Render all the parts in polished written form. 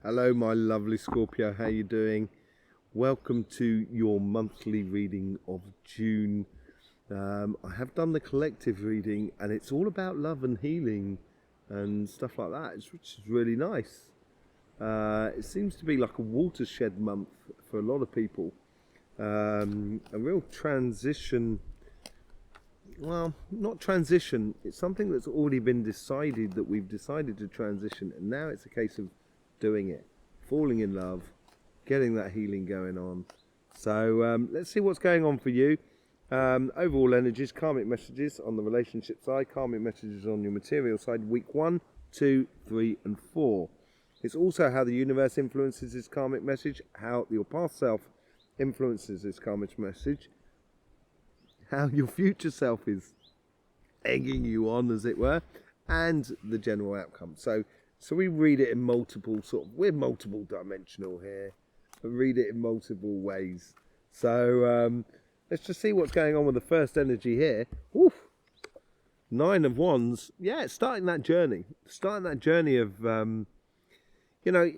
Hello my lovely Scorpio, how you doing? Welcome to your monthly reading of June. I have done the collective reading and it's all about love and healing and stuff like that, which is really nice. It seems to be like a watershed month for a lot of people. A real transition, well, not transition, it's something that's already been decided, that we've decided to transition, and now it's a case of doing it, falling in love, getting that healing going on. So let's see what's going on for you. Overall energies, karmic messages on the relationship side, karmic messages on your material side, week 1, 2, 3 and 4. It's also how the universe influences this karmic message, how your past self influences this karmic message, how your future self is egging you on, as it were, and the general outcome. So we read it in multiple we're multiple dimensional here. We read it in multiple ways. So let's just see what's going on with the first energy here. Oof. 9 of Wands. Yeah, it's starting that journey. Starting that journey of, you know,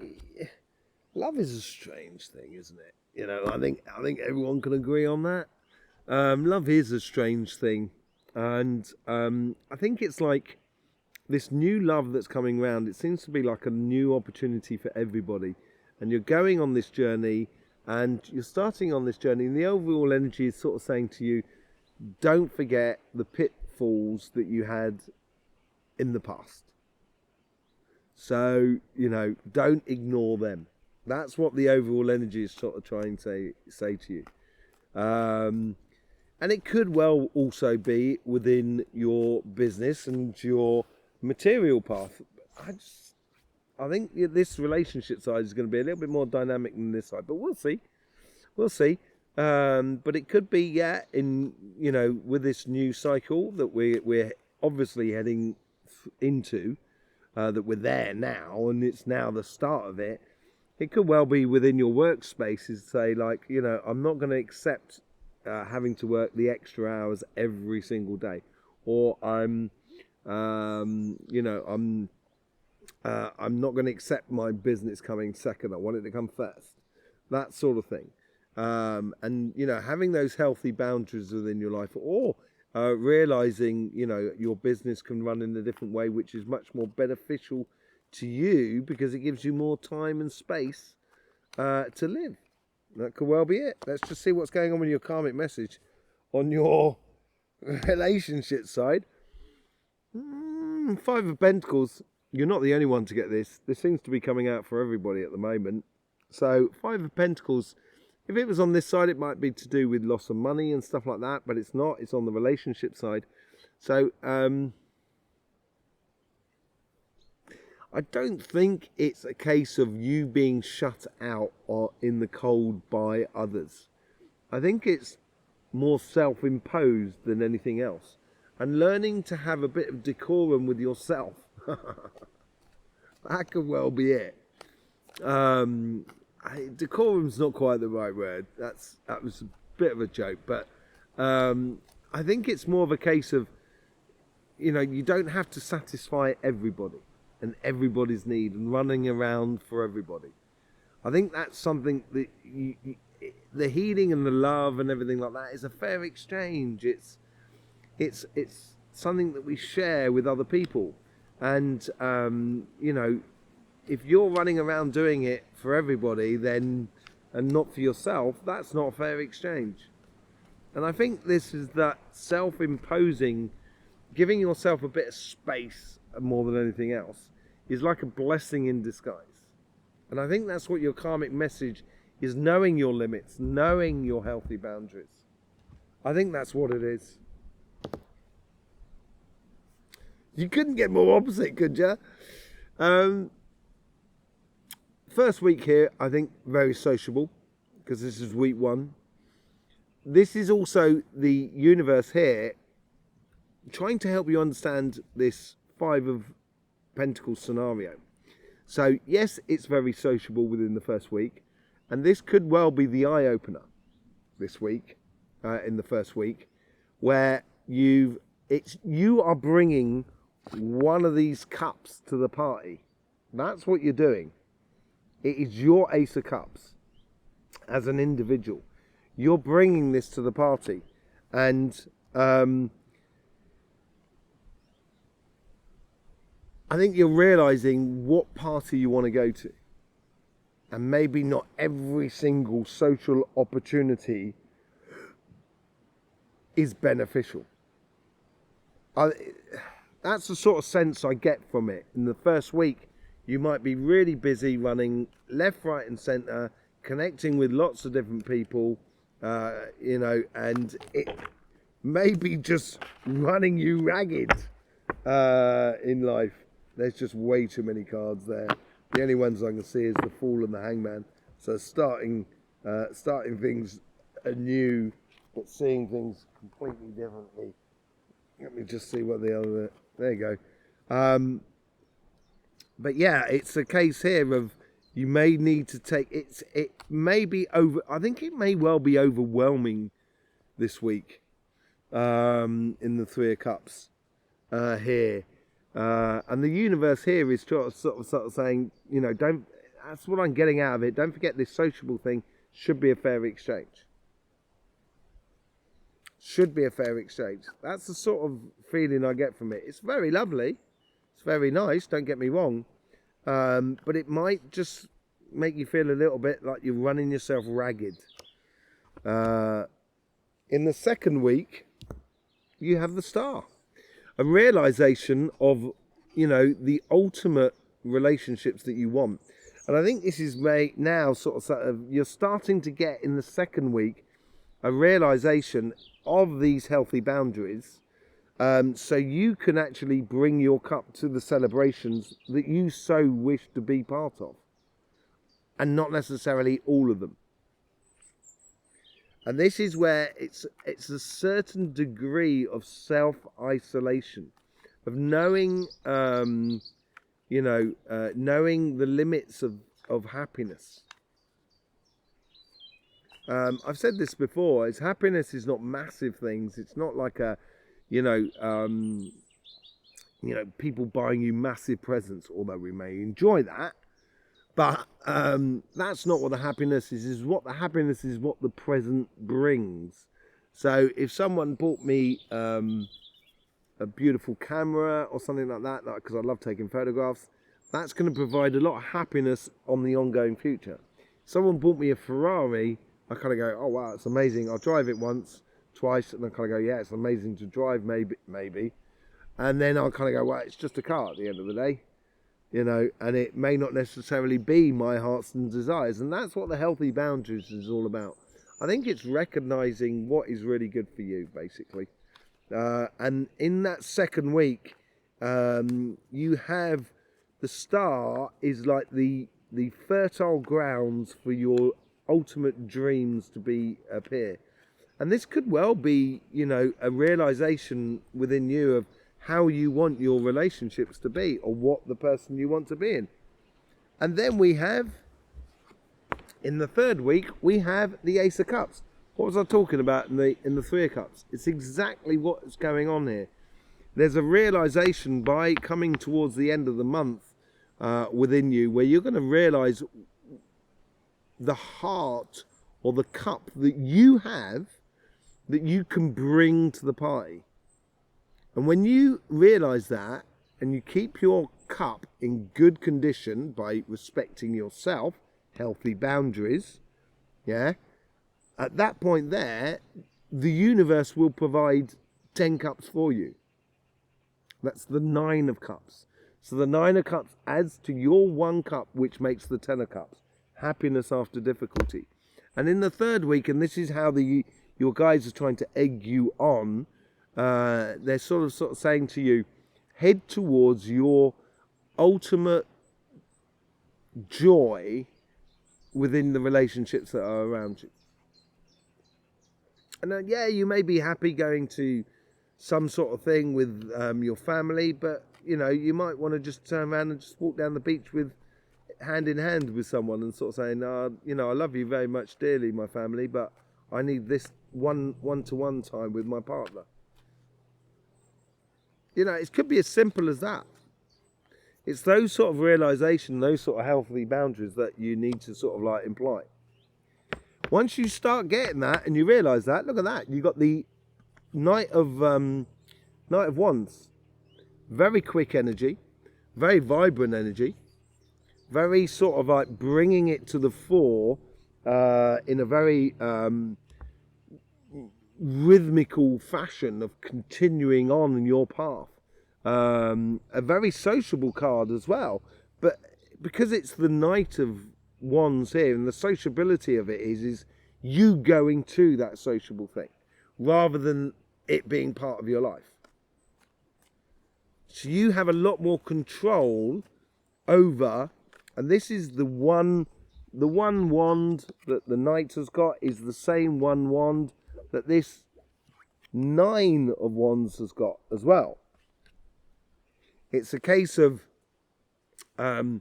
love is a strange thing, isn't it? You know, I think everyone can agree on that. Love is a strange thing. And I think it's like, this new love that's coming round, it seems to be like a new opportunity for everybody. And you're going on this journey, and you're starting on this journey, and the overall energy is sort of saying to you, don't forget the pitfalls that you had in the past. So, you know, don't ignore them. That's what the overall energy is sort of trying to say to you. And it could well also be within your business and your material path. I think this relationship side is going to be a little bit more dynamic than this side, but we'll see. But it could be, yeah, in, you know, with this new cycle that we're obviously heading into, that we're there now, and it's now the start of it. It could well be within your workspaces, say, like, you know, I'm not going to accept having to work the extra hours every single day, or I'm I'm not going to accept my business coming second. I want it to come first. That sort of thing. And, you know, having those healthy boundaries within your life, or realizing, you know, your business can run in a different way, which is much more beneficial to you because it gives you more time and space to live. That could well be it. Let's just see what's going on with your karmic message on your relationship side. 5 of Pentacles. You're not the only one to get this. This seems to be coming out for everybody at the moment. So 5 of Pentacles, if it was on this side, it might be to do with loss of money and stuff like that, but it's not. It's on the relationship side. So I don't think it's a case of you being shut out or in the cold by others. I think it's more self-imposed than anything else. And learning to have a bit of decorum with yourself. That could well be it. Decorum's not quite the right word. That was a bit of a joke. But I think it's more of a case of, you know, you don't have to satisfy everybody and everybody's need and running around for everybody. I think that's something that the healing and the love and everything like that is a fair exchange. It's something that we share with other people, and you know, if you're running around doing it for everybody then and not for yourself, that's not a fair exchange. And I think this is that self-imposing, giving yourself a bit of space more than anything else, is like a blessing in disguise. And I think that's what your karmic message is, knowing your limits, knowing your healthy boundaries. I think that's what it is. You couldn't get more opposite, could you? First week here, I think very sociable, because this is week 1. This is also the universe here trying to help you understand this 5 of Pentacles scenario. So yes, it's very sociable within the first week, and this could well be the eye-opener this week, in the first week, where you are bringing one of these cups to the party. That's what you're doing. It is your Ace of Cups as an individual. You're bringing this to the party, and I think you're realizing what party you want to go to, and maybe not every single social opportunity is beneficial. That's the sort of sense I get from it. In the first week, you might be really busy running left, right and centre, connecting with lots of different people, you know, and it may be just running you ragged in life. There's just way too many cards there. The only ones I can see is the Fool and the Hangman. So starting things anew, but seeing things completely differently. Let me just see what the other... There you go. But yeah, it's a case here of you may need to take... It may be over... I think it may well be overwhelming this week in the Three of Cups here. And the universe here is sort of saying, you know, don't... That's what I'm getting out of it. Don't forget this sociable thing should be a fair exchange. Should be a fair exchange. That's the sort of feeling I get from it. It's very lovely. It's very nice, don't get me wrong. But it might just make you feel a little bit like you're running yourself ragged. In the second week, you have the Star. A realization of, you know, the ultimate relationships that you want. And I think this is now sort of you're starting to get in the second week a realization of these healthy boundaries, so you can actually bring your cup to the celebrations that you so wish to be part of, and not necessarily all of them. And this is where it's a certain degree of self-isolation, of knowing, knowing the limits of happiness. I've said this before, happiness is not massive things. It's not like people buying you massive presents, although we may enjoy that. But that's not what the happiness is. What the happiness is, what the present brings. So if someone bought me a beautiful camera or something like that, because I love taking photographs, that's going to provide a lot of happiness on the ongoing future. Someone bought me a Ferrari, I kind of go, oh wow, it's amazing. I'll drive it once, twice, and I kind of go, yeah, it's amazing to drive, maybe. And then I'll kind of go, well, it's just a car at the end of the day, you know, and it may not necessarily be my hearts and desires. And that's what the healthy boundaries is all about. I think it's recognizing what is really good for you, basically. And in that second week, you have the Star is like the fertile grounds for your ultimate dreams to appear. And this could well be, you know, a realization within you of how you want your relationships to be, or what the person you want to be in. And then we have, in the third week, we have the Ace of Cups. What was I talking about in the Three of Cups? It's exactly what's going on here. There's a realization by coming towards the end of the month within you, where you're going to realize the heart or the cup that you have that you can bring to the party. And when you realize that, and you keep your cup in good condition by respecting yourself, healthy boundaries, yeah, at that point there, the universe will provide 10 cups for you. That's the 9 of Cups. So the 9 of Cups adds to your 1 cup, which makes the 10 of Cups. Happiness after difficulty. And in the third week, and this is how your guides are trying to egg you on, they're sort of saying to you, head towards your ultimate joy within the relationships that are around you. And yeah, you may be happy going to some sort of thing with your family, but you know, you might want to just turn around and just walk down the beach with hand in hand with someone and sort of saying, you know, I love you very much dearly, my family, but I need this one-to-one time with my partner. You know, it could be as simple as that. It's those sort of realization, those sort of healthy boundaries that you need to sort of like imply. Once you start getting that and you realize that, look at that, you got the Knight of Wands. Very quick energy, very vibrant energy, very sort of like bringing it to the fore in a very rhythmical fashion of continuing on in your path. A very sociable card as well, but because it's the Knight of Wands here, and the sociability of it is you going to that sociable thing rather than it being part of your life. So you have a lot more control over, and this is the one wand that the Knight has got is the same one wand that this 9 of Wands has got as well. It's a case of going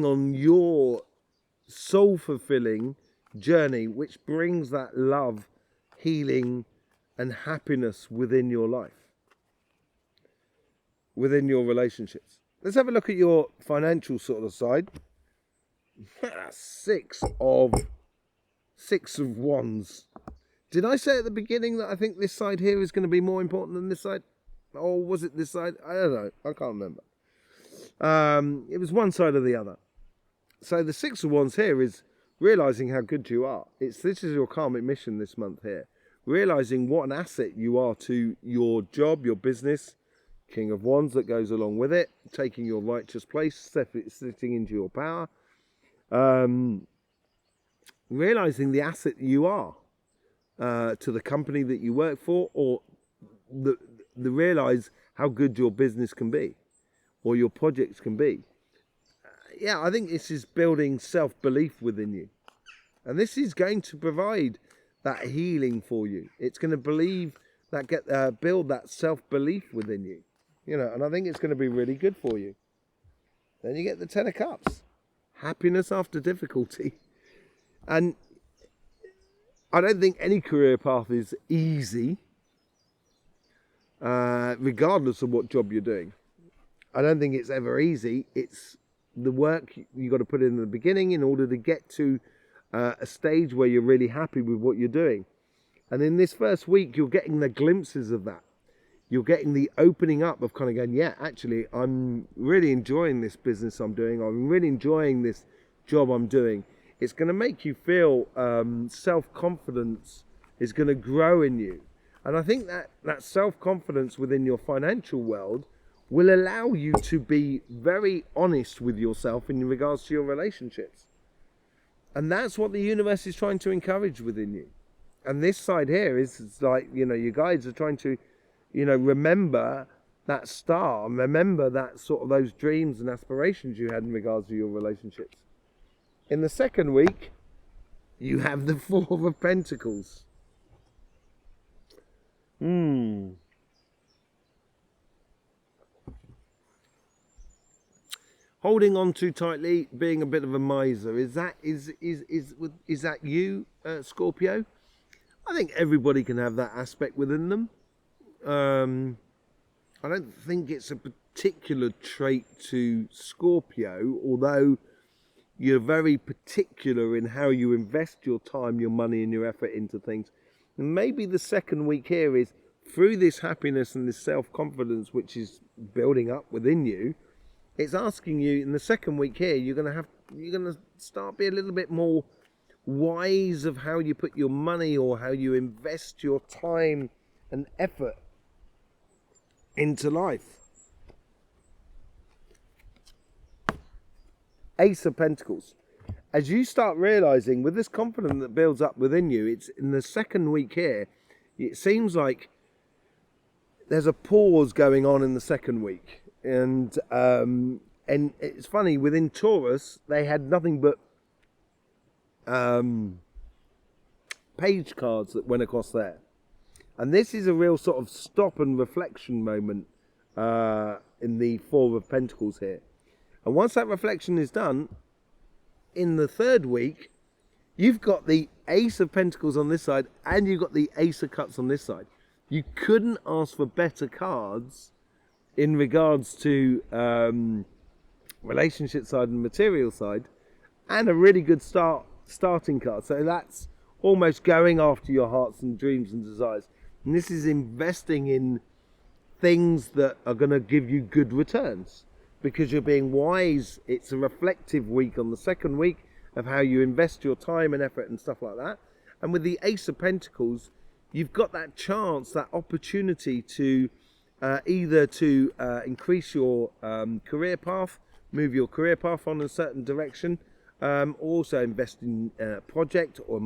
on your soul-fulfilling journey, which brings that love, healing, and happiness within your life, within your relationships. Let's have a look at your financial sort of side. Six of Wands. Did I say at the beginning that I think this side here is going to be more important than this side? Or was it this side? I don't know. I can't remember. It was one side or the other. So the 6 of Wands here is realizing how good you are. This is your karmic mission this month here. Realizing what an asset you are to your job, your business. King of Wands that goes along with it. Taking your righteous place, sitting into your power. Realizing the asset you are to the company that you work for, or the realize how good your business can be or your projects can be. Yeah, I think this is building self-belief within you, and this is going to provide that healing for you. It's going to build that self-belief within you, and I think it's going to be really good for you. Then you get the 10 of Cups, happiness after difficulty. And I don't think any career path is easy, regardless of what job you're doing. I don't think it's ever easy. It's the work you got to put in the beginning in order to get to a stage where you're really happy with what you're doing. And in this first week, you're getting the glimpses of that. You're getting the opening up of kind of going, yeah, actually, I'm really enjoying this business I'm doing. I'm really enjoying this job I'm doing. It's going to make you feel self-confidence is going to grow in you. And I think that self-confidence within your financial world will allow you to be very honest with yourself in regards to your relationships. And that's what the universe is trying to encourage within you. And this side here is like, you guys are trying to, remember that star, remember that sort of those dreams and aspirations you had in regards to your relationships. In the second week, you have the 4 of Pentacles. Holding on too tightly, being a bit of a miser. Is that you, Scorpio? I think everybody can have that aspect within them. I don't think it's a particular trait to Scorpio, although you're very particular in how you invest your time, your money, and your effort into things. And maybe the second week here is through this happiness and this self-confidence which is building up within you. It's asking you in the second week here, you're going to start being a little bit more wise of how you put your money or how you invest your time and effort into life. Ace of Pentacles. As you start realizing with this confidence that builds up within you, it's in the second week here, it seems like there's a pause going on in the second week. And it's funny, within Taurus, they had nothing but page cards that went across there. And this is a real sort of stop and reflection moment in the 4 of Pentacles here. And once that reflection is done, in the third week, you've got the Ace of Pentacles on this side and you've got the Ace of Cups on this side. You couldn't ask for better cards in regards to relationship side and material side, and a really good starting card. So that's almost going after your hearts and dreams and desires. And this is investing in things that are going to give you good returns because you're being wise. It's a reflective week on the second week of how you invest your time and effort and stuff like that. And with the Ace of Pentacles, you've got that chance, that opportunity to either to increase your career path, move your career path on a certain direction, also invest in a project or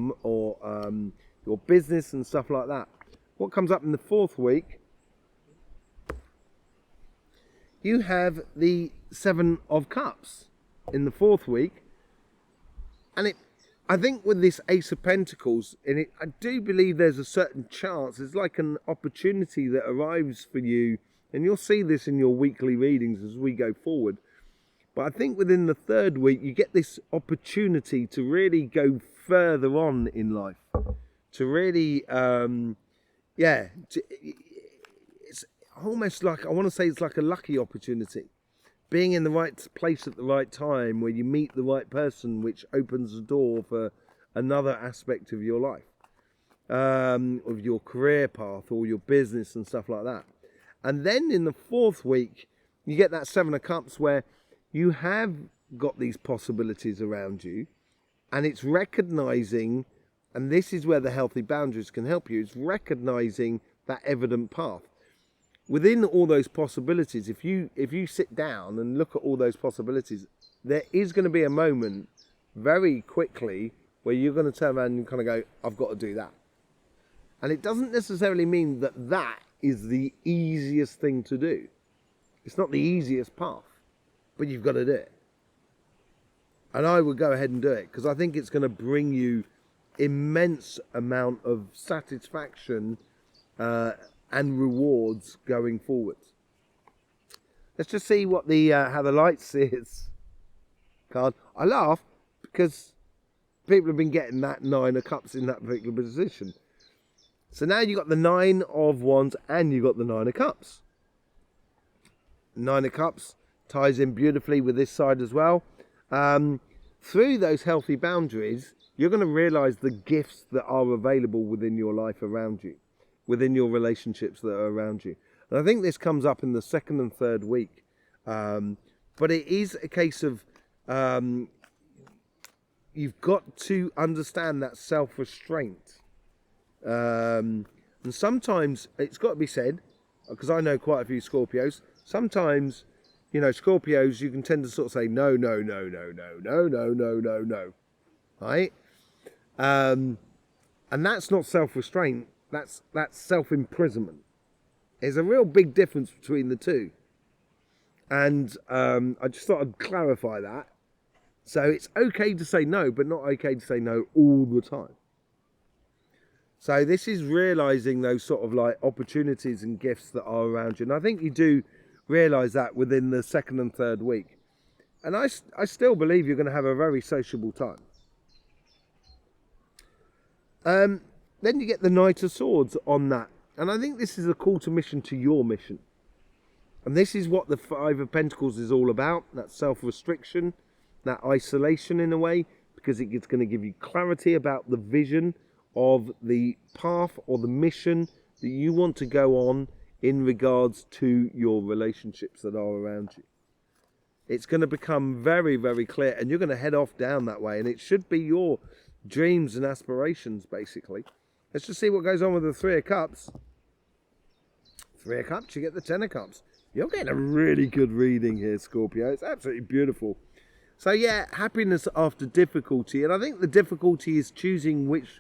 your business and stuff like that. What comes up in the fourth week, you have the Seven of Cups in the fourth week. And I think with this Ace of Pentacles in it, I do believe there's a certain chance. It's like an opportunity that arrives for you. And you'll see this in your weekly readings as we go forward. But I think within the third week, you get this opportunity to really go further on in life. To really, it's almost like, I want to say it's like a lucky opportunity. Being in the right place at the right time where you meet the right person, which opens the door for another aspect of your life, of your career path or your business and stuff like that. And then in the fourth week, you get that Seven of Cups where you have got these possibilities around you, and it's recognizing, and this is where the healthy boundaries can help you, it's recognizing that evident path. Within all those possibilities, if you sit down and look at all those possibilities, there is going to be a moment very quickly where you're going to turn around and kind of go, I've got to do that. And it doesn't necessarily mean that that is the easiest thing to do. It's not the easiest path, but you've got to do it. And I would go ahead and do it because I think it's going to bring you immense amount of satisfaction and rewards going forward. Let's just see what the how the light says card. I laugh because people have been getting that Nine of Cups in that particular position. So now you've got the Nine of Wands and you've got the Nine of Cups. Nine of Cups ties in beautifully with this side as well. Through those healthy boundaries, you're going to realize the gifts that are available within your life around you, within your relationships that are around you. And I think this comes up in the second and third week. But it is a case of you've got to understand that self-restraint. And sometimes it's got to be said, because I know quite a few Scorpios, sometimes, you know, Scorpios, you can tend to sort of say, no, no, no, no, no, no, no, no, no, no. Right? And that's not self-restraint. That's self-imprisonment. There's a real big difference between the two. And I just thought I'd clarify that. So it's okay to say no, but not okay to say no all the time. So this is realising those sort of like opportunities and gifts that are around you. And I think you do realise that within the second and third week. And I still believe you're going to have a very sociable time. Then you get the Knight of Swords on that. And I think this is a call to mission to your mission. And this is what the Five of Pentacles is all about. That self-restriction, that isolation in a way, because it's going to give you clarity about the vision of the path or the mission that you want to go on in regards to your relationships that are around you. It's going to become very, very clear, and you're going to head off down that way, and it should be your dreams and aspirations, basically. Let's just see what goes on with the Three of Cups. Three of Cups, you get the Ten of Cups. You're getting a really good reading here, Scorpio. It's absolutely beautiful. So yeah, happiness after difficulty. And I think the difficulty is choosing which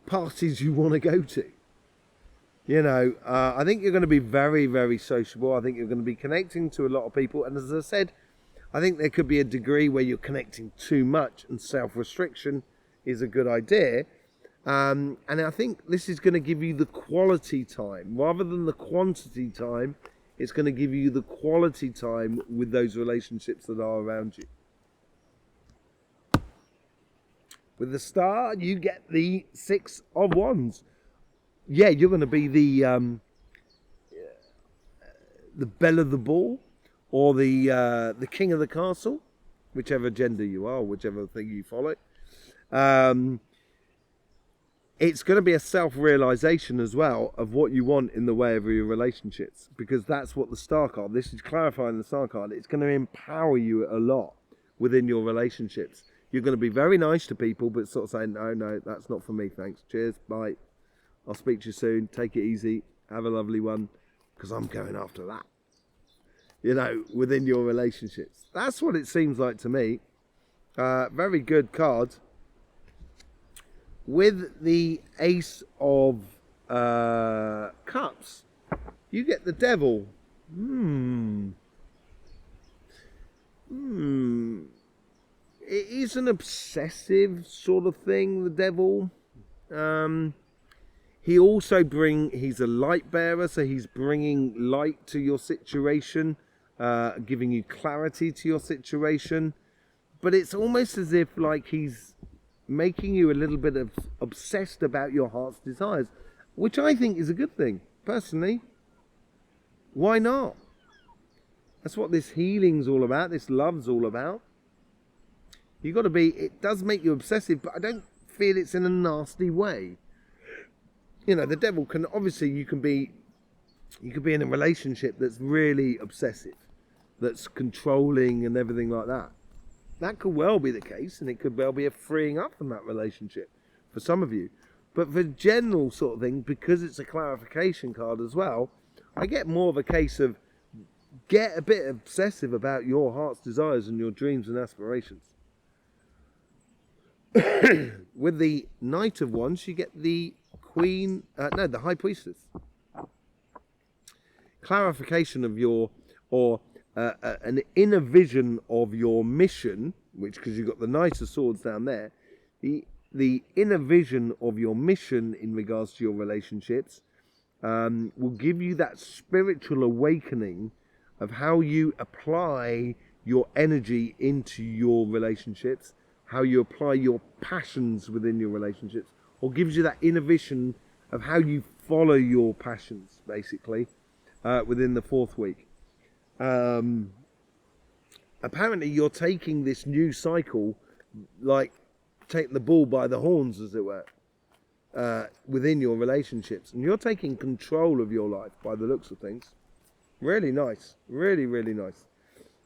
parties you want to go to. You know, I think you're going to be very, very sociable. I think you're going to be connecting to a lot of people. And as I said, I think there could be a degree where you're connecting too much, and self-restriction is a good idea. And I think this is going to give you the quality time rather than the quantity time. It's going to give you the quality time with those relationships that are around you. With the Star, you get the Six of Wands. Yeah, you're going to be the belle of the ball, or the king of the castle, whichever gender you are, whichever thing you follow. It's going to be a self-realization as well of what you want in the way of your relationships, because that's what the star card, this is clarifying the star card, it's going to empower you a lot within your relationships. You're going to be very nice to people, but sort of saying, no, that's not for me, thanks, cheers, bye, I'll speak to you soon, take it easy, have a lovely one, because I'm going after that. You know, within your relationships. That's what it seems like to me. Very good card. With the Ace of Cups, you get the Devil. It is an obsessive sort of thing, the Devil. He's a light bearer, so he's bringing light to your situation, giving you clarity to your situation. But it's almost as if like he's making you a little bit obsessed about your heart's desires, which I think is a good thing, personally. Why not? That's what this healing's all about, this love's all about. It does make you obsessive, but I don't feel it's in a nasty way. You know, the Devil can, obviously you can be in a relationship that's really obsessive, that's controlling and everything like that. That could well be the case, and it could well be a freeing up from that relationship for some of you. But for general sort of thing, because it's a clarification card as well, I get more of a case of get a bit obsessive about your heart's desires and your dreams and aspirations. With the Knight of Wands, you get the the High Priestess. Clarification of an inner vision of your mission, which, because you've got the Knight of Swords down there, the inner vision of your mission in regards to your relationships will give you that spiritual awakening of how you apply your energy into your relationships, how you apply your passions within your relationships, or gives you that inner vision of how you follow your passions, basically, within the 4th week. Apparently you're taking this new cycle, like taking the bull by the horns, as it were, within your relationships, and you're taking control of your life by the looks of things. Really nice, really, really nice.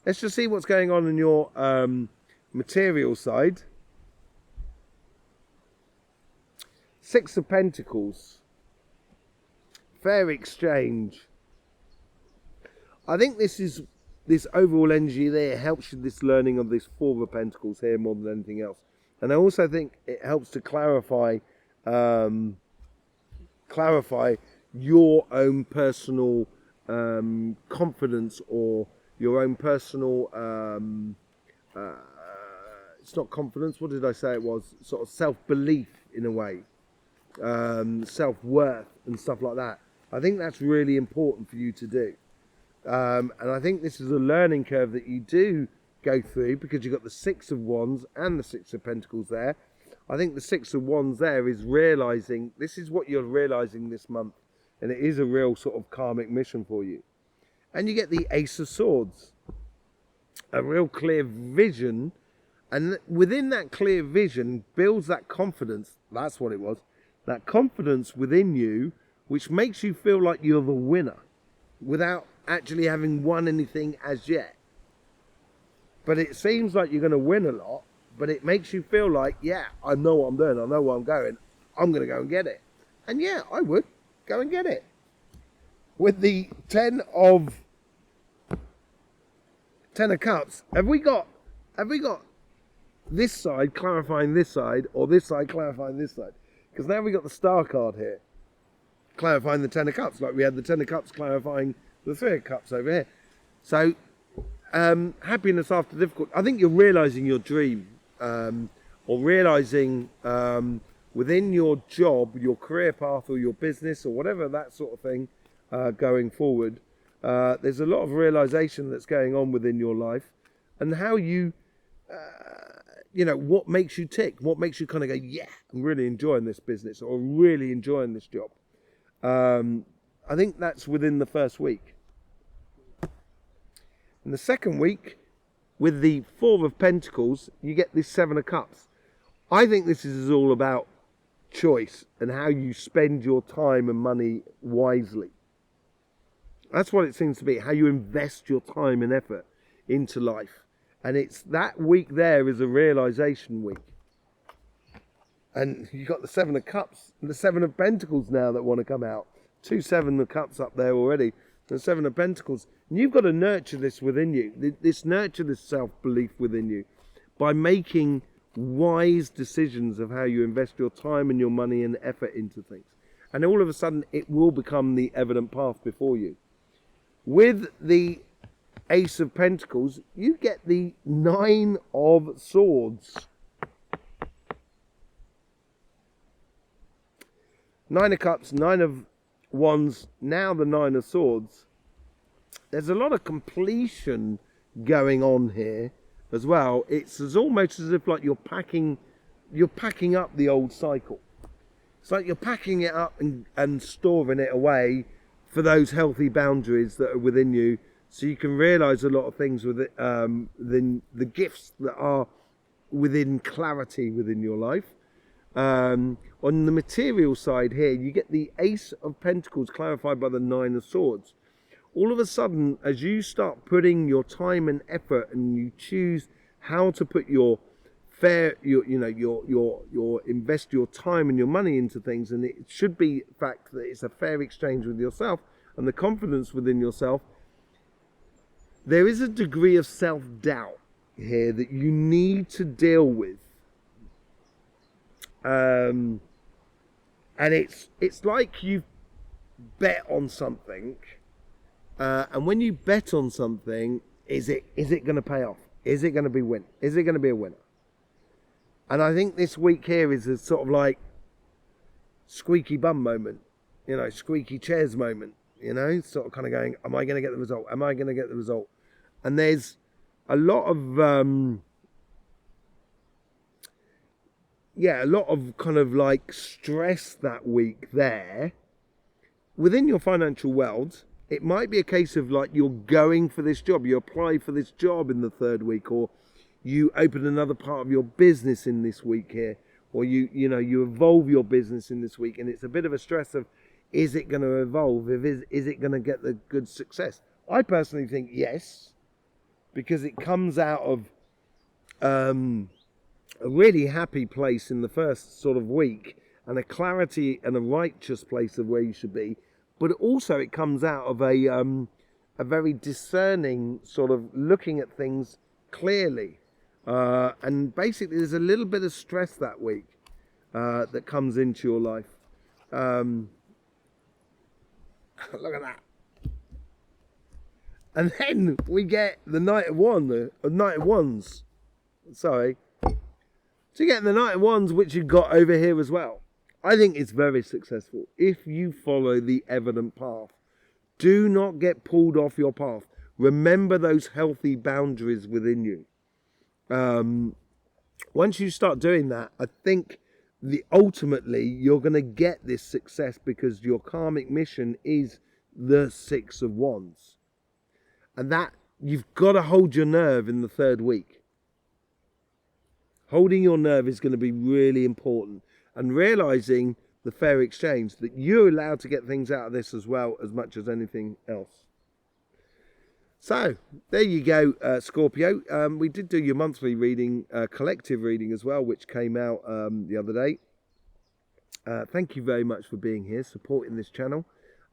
Let's just see what's going on in your material side. 6 of Pentacles, fair exchange. I think this overall energy there helps you, this learning of this 4 of Pentacles here more than anything else. And I also think it helps to clarify your own personal confidence, or your own personal it's not confidence, what did I say it was? Sort of self-belief in a way, self-worth and stuff like that. I think that's really important for you to do. And I think this is a learning curve that you do go through, because you've got the 6 of Wands and the 6 of Pentacles there. I think the 6 of Wands there is realizing, this is what you're realizing this month, and it is a real sort of karmic mission for you. And you get the Ace of Swords, a real clear vision, and within that clear vision builds that confidence. That's what it was, that confidence within you, which makes you feel like you're the winner without actually having won anything as yet. But it seems like you're going to win a lot, but it makes you feel like, yeah, I know what I'm doing, I know where I'm going, I'm going to go and get it. And yeah, I would go and get it. With the 10 of Cups, have we got this side clarifying this side, or this side clarifying this side? Because now we got the Star card here clarifying the 10 of Cups, like we had the 10 of Cups clarifying the 3 of Cups over here. So happiness after difficult. I think you're realizing your dream, or realizing within your job, your career path, or your business, or whatever, that sort of thing, going forward. There's a lot of realization that's going on within your life, and how you, what makes you tick, what makes you kind of go, yeah, I'm really enjoying this business, or really enjoying this job. I think that's within the first week. In the second week, with the Four of Pentacles, you get this Seven of Cups. I think this is all about choice and how you spend your time and money wisely. That's what it seems to be, how you invest your time and effort into life. And it's that week there is a realization week. And you've got the Seven of Cups and the Seven of Pentacles now that want to come out. 2 Seven of Cups up there already. The Seven of Pentacles. And you've got to nurture this within you. Nurture this self-belief within you by making wise decisions of how you invest your time and your money and effort into things. And all of a sudden, it will become the evident path before you. With the Ace of Pentacles, you get the Nine of Swords. Nine of Cups, Nine of Wands, now the Nine of Swords. There's a lot of completion going on here as well. It's almost as if like you're packing up the old cycle. It's like you're packing it up and storing it away for those healthy boundaries that are within you, so you can realize a lot of things with it, the gifts that are within clarity within your life. On the material side here, you get the Ace of Pentacles clarified by the Nine of Swords. All of a sudden, as you start putting your time and effort, and you choose how to put your invest your time and your money into things, and it should be the fact that it's a fair exchange with yourself and the confidence within yourself. There is a degree of self-doubt here that you need to deal with. And it's like you bet on something, and when you bet on something, is it going to pay off? Is it going to be win? Is it going to be a winner? And I think this week here is a sort of like squeaky bum moment, squeaky chairs moment, sort of kind of going, am I going to get the result? Am I going to get the result? And there's a lot of a lot of kind of like stress that week there. Within your financial world, it might be a case of like you're going for this job, you apply for this job in the third week, or you open another part of your business in this week here, or you evolve your business in this week, and it's a bit of a stress of, is it going to evolve? Is it going to get the good success? I personally think yes, because it comes out of a really happy place in the first sort of week, and a clarity and a righteous place of where you should be, but also it comes out of a very discerning sort of looking at things clearly. And basically there's a little bit of stress that week that comes into your life. Look at that. And then we get the Knight of Wands. Sorry. So you get the Knight of Wands, which you've got over here as well. I think it's very successful if you follow the evident path. Do not get pulled off your path. Remember those healthy boundaries within you. Once you start doing that, I think ultimately you're going to get this success, because your karmic mission is the Six of Wands, and that you've got to hold your nerve in the third week. Holding your nerve is going to be really important, and realizing the fair exchange, that you're allowed to get things out of this as well, as much as anything else. So, there you go, Scorpio. We did do your monthly reading, collective reading as well, which came out the other day. Thank you very much for being here, supporting this channel.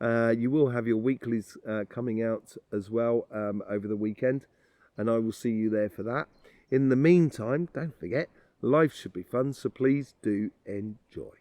You will have your weeklies coming out as well over the weekend, and I will see you there for that. In the meantime, don't forget, life should be fun, so please do enjoy.